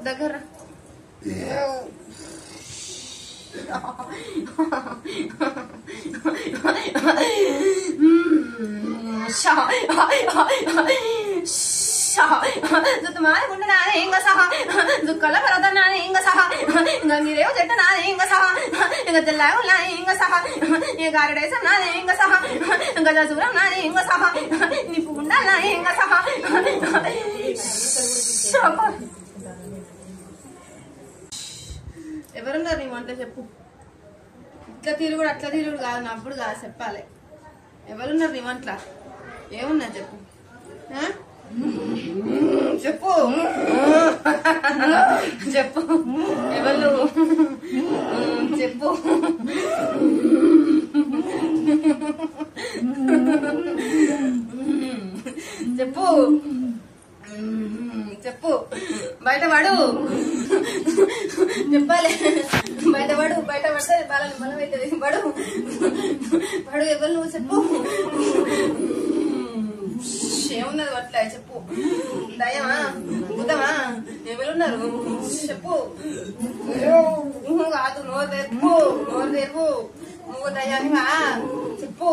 దగ్గర तुम्हारे गुंडे नाने इंगा सहा दुक्कला परदा नाने इंगा सहा गंगिरेव जट नाने इंगा सहा गदल्लाव नाने इंगा सहा ये गारडेसम नाने इंगा सहा गजाजुरम नाने इंगा सहा निपुंडा नाने इंगा सहा ఎవరున్నారు నీ వంట చెప్పు ఇట్లా తిరుగుడు అట్లా తిరుగుడు కాదు నప్పుడు కాదు చెప్పాలి ఎవరున్నారు నీ వంటల ఏమున్నా చెప్పు చెప్పు చెప్పు ఎవరు చెప్పు చెప్పు చెప్పు బయటపడు చెప్పాలి బయటపడు బయట పడితే బలం బలం అవుతుంది పడు పడు ఎవరు నువ్వు చెప్పు ఏమున్నది అట్లా చెప్పు దయమా భూతమా ఎవరున్నారు చెప్పు కాదు నోరు తెరుపు నోరు తెరుపు నువ్వు దయానివా చెప్పు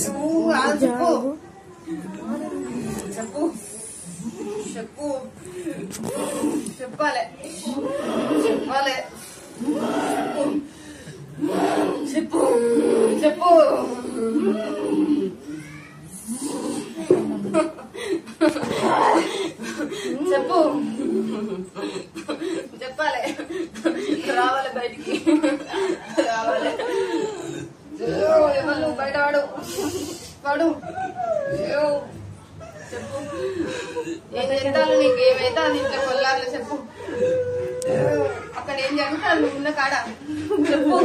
నువ్వు కాదు చెప్పు చెప్పు చెప్పు చెప్పాలి చెప్పాలి చెప్పు చెప్పు చెప్పు చెప్పాలి రావాలి బయటికి రావాలి ఎవరు బయట వాడు వాడు చెప్పు ఏం చేస్తాను నీకు ఏమైతే అది ఇంట్లో కొల్లాలి చెప్పు అక్కడ ఏం జరుగుతుంది నువ్వు ఉన్న కాడ చెప్పు